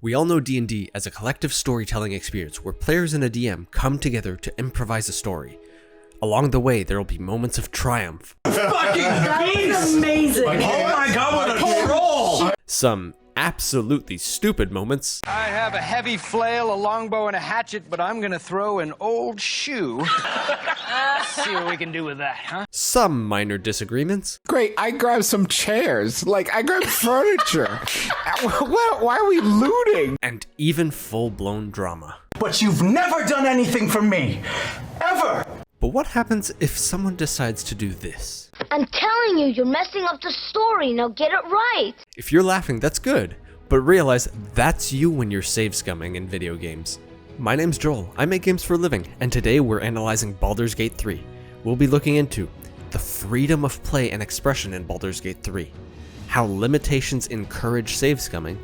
We all know D&D as a collective storytelling experience where players and a DM come together to improvise a story. Along the way, there will be moments of triumph. That was amazing! Oh my god, what a troll! Some absolutely stupid moments. I have a heavy flail, a longbow, and a hatchet, but I'm gonna throw an old shoe. See what we can do with that, huh? Some minor disagreements. Great, I grabbed some chairs. I grabbed furniture. Why are we looting? And even full-blown drama. But you've never done anything for me. Ever! But what happens if someone decides to do this? I'm telling you, you're messing up the story. Now get it right. If you're laughing, that's good. But realize that's you when you're save scumming in video games. My name's Joel, I make games for a living, and today we're analyzing Baldur's Gate 3. We'll be looking into the freedom of play and expression in Baldur's Gate 3, how limitations encourage save scumming,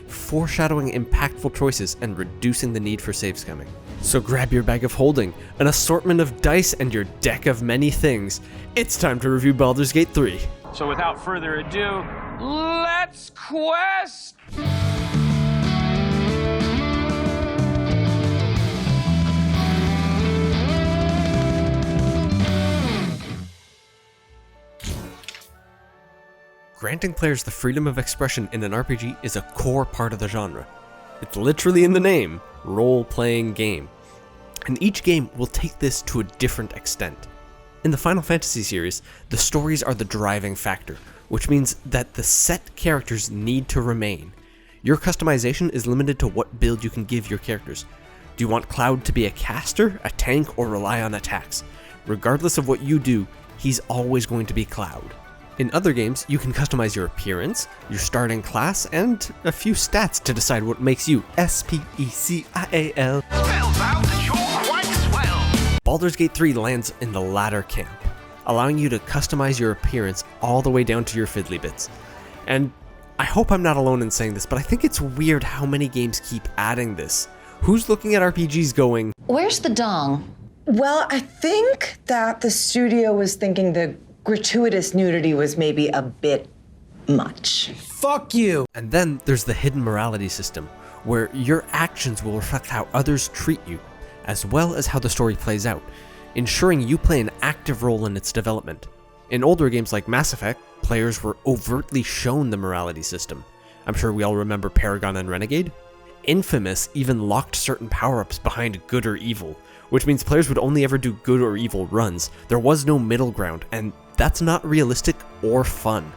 foreshadowing impactful choices and reducing the need for save scumming. So grab your bag of holding, an assortment of dice, and your deck of many things. It's time to review Baldur's Gate 3. So without further ado, let's quest! Granting players the freedom of expression in an RPG is a core part of the genre. It's literally in the name, role-playing game. And each game will take this to a different extent. In the Final Fantasy series, the stories are the driving factor, which means that the set characters need to remain. Your customization is limited to what build you can give your characters. Do you want Cloud to be a caster, a tank, or rely on attacks? Regardless of what you do, he's always going to be Cloud. In other games, you can customize your appearance, your starting class, and a few stats to decide what makes you S-P-E-C-I-A-L. Spells out that you're quite swell. Baldur's Gate 3 lands in the latter camp, allowing you to customize your appearance all the way down to your fiddly bits. And I hope I'm not alone in saying this, but I think it's weird how many games keep adding this. Who's looking at RPGs going, Where's the dong? Well, I think that the studio was thinking the gratuitous nudity was maybe a bit much. Fuck you! And then there's the hidden morality system, where your actions will reflect how others treat you, as well as how the story plays out, ensuring you play an active role in its development. In older games like Mass Effect, players were overtly shown the morality system. I'm sure we all remember Paragon and Renegade. Infamous even locked certain power-ups behind good or evil, which means players would only ever do good or evil runs. There was no middle ground, and that's not realistic or fun.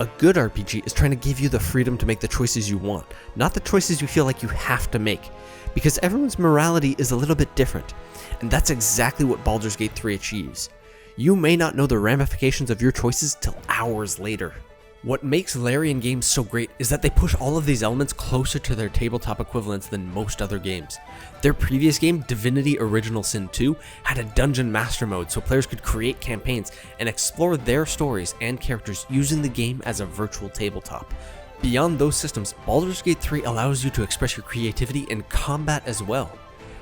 A good RPG is trying to give you the freedom to make the choices you want, not the choices you feel like you have to make, because everyone's morality is a little bit different, and that's exactly what Baldur's Gate 3 achieves. You may not know the ramifications of your choices till hours later. What makes Larian games so great is that they push all of these elements closer to their tabletop equivalents than most other games. Their previous game, Divinity Original Sin 2, had a Dungeon Master mode so players could create campaigns and explore their stories and characters using the game as a virtual tabletop. Beyond those systems, Baldur's Gate 3 allows you to express your creativity in combat as well.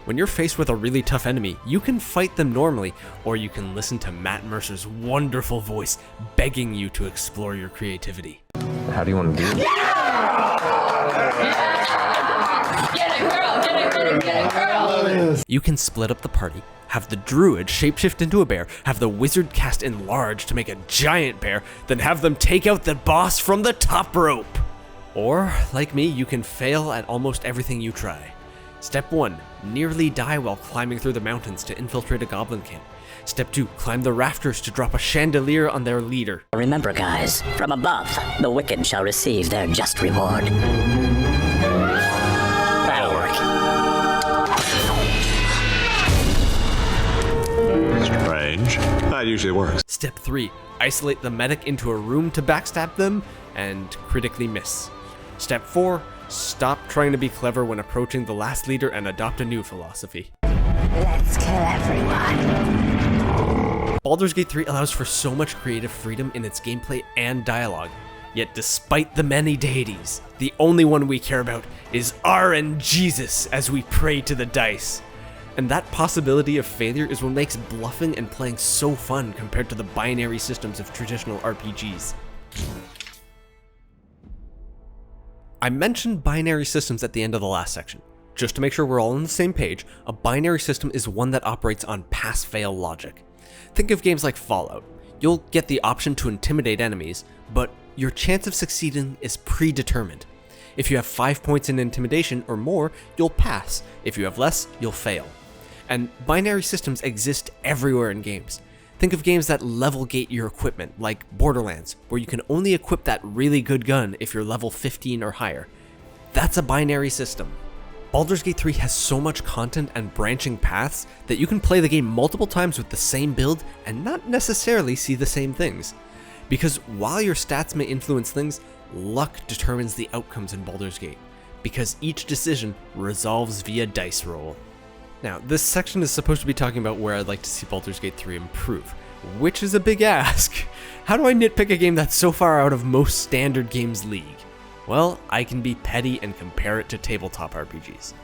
When you're faced with a really tough enemy, you can fight them normally, or you can listen to Matt Mercer's wonderful voice begging you to explore your creativity. How do you want to do it? Get it, girl! You can split up the party, have the druid shapeshift into a bear, have the wizard cast enlarge to make a giant bear, then have them take out the boss from the top rope. Or, like me, you can fail at almost everything you try. Step 1, nearly die while climbing through the mountains to infiltrate a goblin camp. Step 2, climb the rafters to drop a chandelier on their leader. Remember, guys, from above, the wicked shall receive their just reward. That'll work. Strange. That usually works. Step 3, isolate the medic into a room to backstab them and critically miss. Step 4, stop trying to be clever when approaching the last leader and adopt a new philosophy. Let's kill everyone. Baldur's Gate 3 allows for so much creative freedom in its gameplay and dialogue, yet despite the many deities, the only one we care about is RNGesus as we pray to the dice. And that possibility of failure is what makes bluffing and playing so fun compared to the binary systems of traditional RPGs. I mentioned binary systems at the end of the last section. Just to make sure we're all on the same page, a binary system is one that operates on pass-fail logic. Think of games like Fallout. You'll get the option to intimidate enemies, but your chance of succeeding is predetermined. If you have 5 points in intimidation or more, you'll pass. If you have less, you'll fail. And binary systems exist everywhere in games. Think of games that level gate your equipment, like Borderlands, where you can only equip that really good gun if you're level 15 or higher. That's a binary system. Baldur's Gate 3 has so much content and branching paths that you can play the game multiple times with the same build and not necessarily see the same things. Because while your stats may influence things, luck determines the outcomes in Baldur's Gate, because each decision resolves via dice roll. Now, this section is supposed to be talking about where I'd like to see Baldur's Gate 3 improve, which is a big ask. How do I nitpick a game that's so far out of most standard games league? Well, I can be petty and compare it to tabletop RPGs.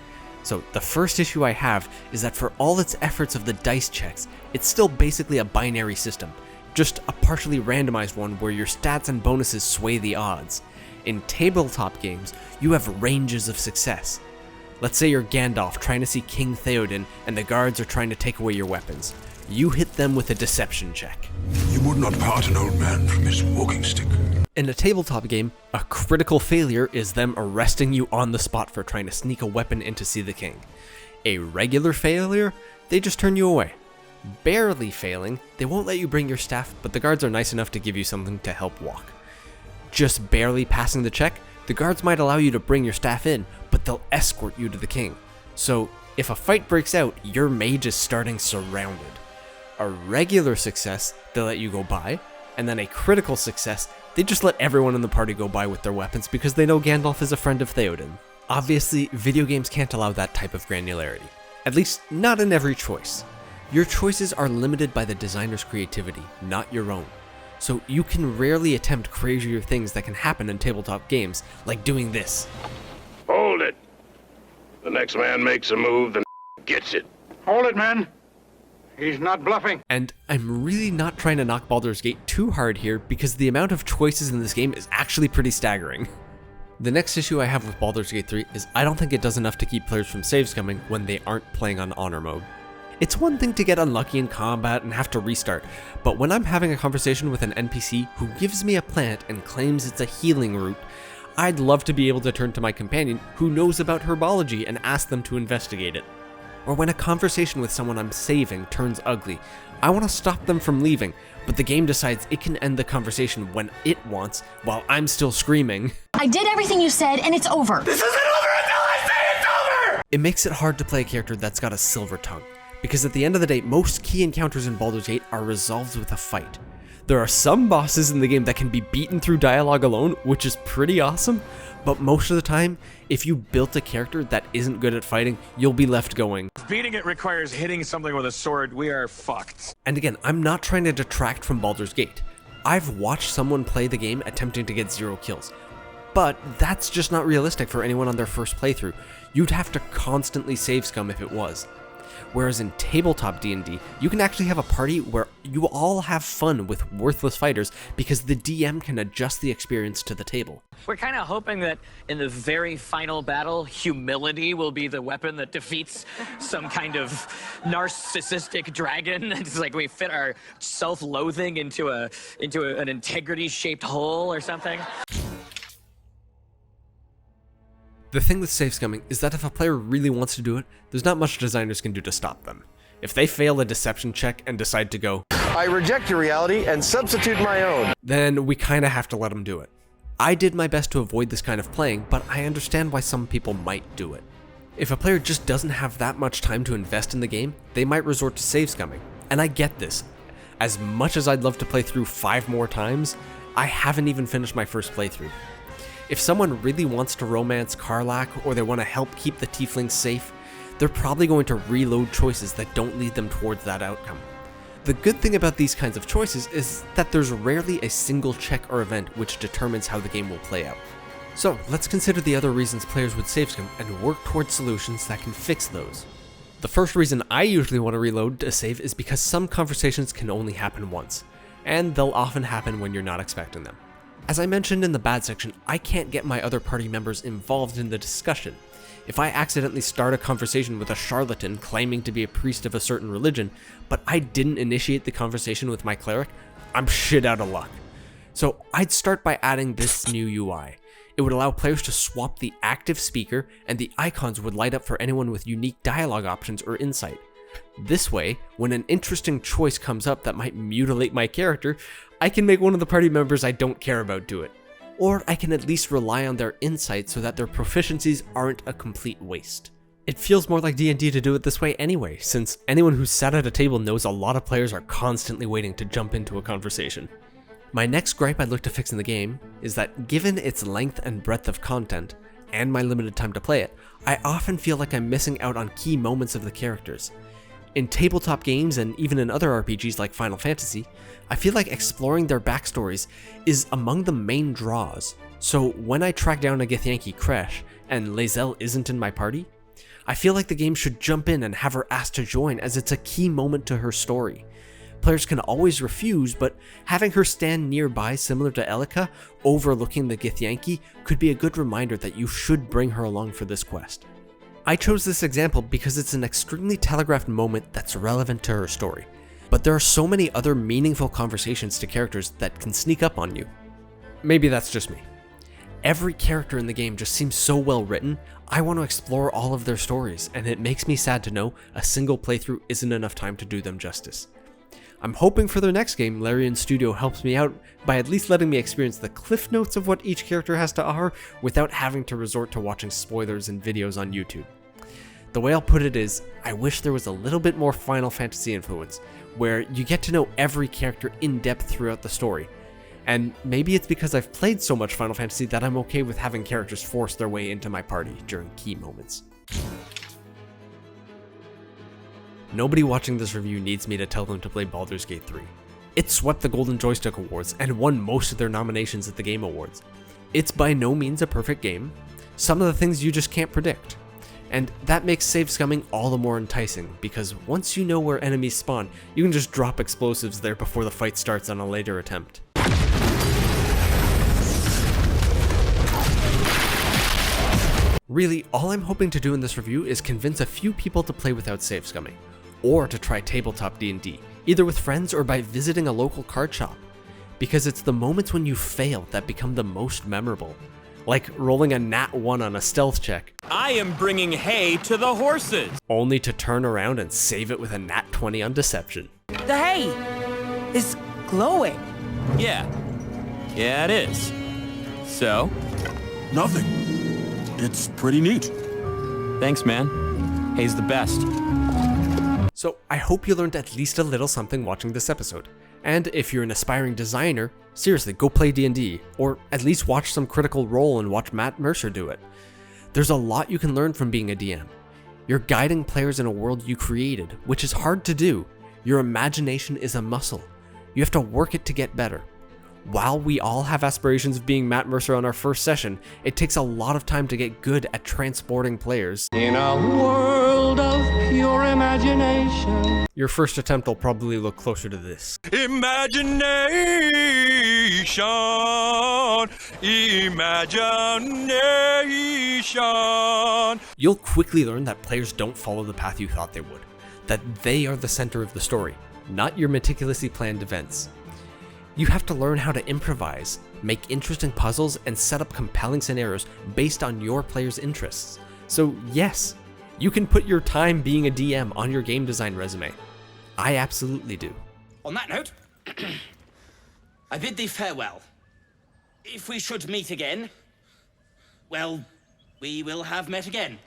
So the first issue I have is that for all its efforts of the dice checks, it's still basically a binary system, just a partially randomized one where your stats and bonuses sway the odds. In tabletop games, you have ranges of success. Let's say you're Gandalf trying to see King Theoden and the guards are trying to take away your weapons. You hit them with a deception check. You would not part an old man from his walking stick. In a tabletop game, a critical failure is them arresting you on the spot for trying to sneak a weapon in to see the king. A regular failure, they just turn you away. Barely failing, they won't let you bring your staff, but the guards are nice enough to give you something to help walk. Just barely passing the check, the guards might allow you to bring your staff in, but they'll escort you to the king. So if a fight breaks out, your mage is starting surrounded. A regular success, they'll let you go by, and then a critical success, they just let everyone in the party go by with their weapons because they know Gandalf is a friend of Theoden. Obviously, video games can't allow that type of granularity. At least, not in every choice. Your choices are limited by the designer's creativity, not your own. So you can rarely attempt crazier things that can happen in tabletop games, like doing this. Hold it. The next man makes a move, then gets it. Hold it, man. He's not bluffing. And I'm really not trying to knock Baldur's Gate too hard here because the amount of choices in this game is actually pretty staggering. The next issue I have with Baldur's Gate 3 is I don't think it does enough to keep players from save scumming when they aren't playing on honor mode. It's one thing to get unlucky in combat and have to restart, but when I'm having a conversation with an NPC who gives me a plant and claims it's a healing root, I'd love to be able to turn to my companion who knows about herbology and ask them to investigate it. Or when a conversation with someone I'm saving turns ugly, I want to stop them from leaving, but the game decides it can end the conversation when it wants while I'm still screaming. I did everything you said, and it's over. This isn't over until I say it's over! It makes it hard to play a character that's got a silver tongue, because at the end of the day, most key encounters in Baldur's Gate are resolved with a fight. There are some bosses in the game that can be beaten through dialogue alone, which is pretty awesome, but most of the time, if you built a character that isn't good at fighting, you'll be left going. If beating it requires hitting something with a sword, we are fucked. And again, I'm not trying to detract from Baldur's Gate. I've watched someone play the game attempting to get 0 kills, but that's just not realistic for anyone on their first playthrough. You'd have to constantly save scum if it was. Whereas in tabletop D&D, you can actually have a party where you all have fun with worthless fighters because the DM can adjust the experience to the table. We're kind of hoping that in the very final battle, humility will be the weapon that defeats some kind of narcissistic dragon. It's like we fit our self-loathing into an integrity-shaped hole or something. The thing with save scumming is that if a player really wants to do it, there's not much designers can do to stop them. If they fail a deception check and decide to go, I reject your reality and substitute my own, then we kinda have to let them do it. I did my best to avoid this kind of playing, but I understand why some people might do it. If a player just doesn't have that much time to invest in the game, they might resort to save scumming. And I get this. As much as I'd love to play through 5 more times, I haven't even finished my first playthrough. If someone really wants to romance Karlach or they want to help keep the tieflings safe, they're probably going to reload choices that don't lead them towards that outcome. The good thing about these kinds of choices is that there's rarely a single check or event which determines how the game will play out. So let's consider the other reasons players would save scum and work towards solutions that can fix those. The first reason I usually want to reload a save is because some conversations can only happen once, and they'll often happen when you're not expecting them. As I mentioned in the bad section, I can't get my other party members involved in the discussion. If I accidentally start a conversation with a charlatan claiming to be a priest of a certain religion, but I didn't initiate the conversation with my cleric, I'm shit out of luck. So I'd start by adding this new UI. It would allow players to swap the active speaker, and the icons would light up for anyone with unique dialogue options or insight. This way, when an interesting choice comes up that might mutilate my character, I can make one of the party members I don't care about do it. Or I can at least rely on their insight so that their proficiencies aren't a complete waste. It feels more like D&D to do it this way anyway, since anyone who's sat at a table knows a lot of players are constantly waiting to jump into a conversation. My next gripe I'd look to fix in the game is that given its length and breadth of content, and my limited time to play it, I often feel like I'm missing out on key moments of the characters. In tabletop games and even in other RPGs like Final Fantasy, I feel like exploring their backstories is among the main draws. So when I track down a Githyanki Kresh and Lae'zel isn't in my party, I feel like the game should jump in and have her asked to join, as it's a key moment to her story. Players can always refuse, but having her stand nearby similar to Elika, overlooking the Githyanki, could be a good reminder that you should bring her along for this quest. I chose this example because it's an extremely telegraphed moment that's relevant to her story, but there are so many other meaningful conversations to characters that can sneak up on you. Maybe that's just me. Every character in the game just seems so well written, I want to explore all of their stories, and it makes me sad to know a single playthrough isn't enough time to do them justice. I'm hoping for their next game, Larian Studio helps me out by at least letting me experience the cliff notes of what each character has to offer without having to resort to watching spoilers and videos on YouTube. The way I'll put it is, I wish there was a little bit more Final Fantasy influence, where you get to know every character in depth throughout the story. And maybe it's because I've played so much Final Fantasy that I'm okay with having characters force their way into my party during key moments. Nobody watching this review needs me to tell them to play Baldur's Gate 3. It swept the Golden Joystick Awards and won most of their nominations at the Game Awards. It's by no means a perfect game. Some of the things you just can't predict. And that makes save scumming all the more enticing, because once you know where enemies spawn, you can just drop explosives there before the fight starts on a later attempt. Really, all I'm hoping to do in this review is convince a few people to play without save scumming, or to try tabletop D&D, either with friends or by visiting a local card shop, because it's the moments when you fail that become the most memorable. Like rolling a nat 1 on a stealth check. I am bringing hay to the horses. Only to turn around and save it with a nat 20 on deception. The hay is glowing. Yeah, it is. So? Nothing. It's pretty neat. Thanks, man. Hay's the best. So I hope you learned at least a little something watching this episode. And if you're an aspiring designer, seriously, go play D&D, or at least watch some Critical Role and watch Matt Mercer do it. There's a lot you can learn from being a DM. You're guiding players in a world you created, which is hard to do. Your imagination is a muscle. You have to work it to get better. While we all have aspirations of being Matt Mercer on our first session, it takes a lot of time to get good at transporting players. In a world of pure imagination. Your first attempt will probably look closer to this. Imagination. You'll quickly learn that players don't follow the path you thought they would. That they are the center of the story, not your meticulously planned events. You have to learn how to improvise, make interesting puzzles, and set up compelling scenarios based on your players' interests. So yes, you can put your time being a DM on your game design resume. I absolutely do. On that note, I bid thee farewell. If we should meet again, well, we will have met again.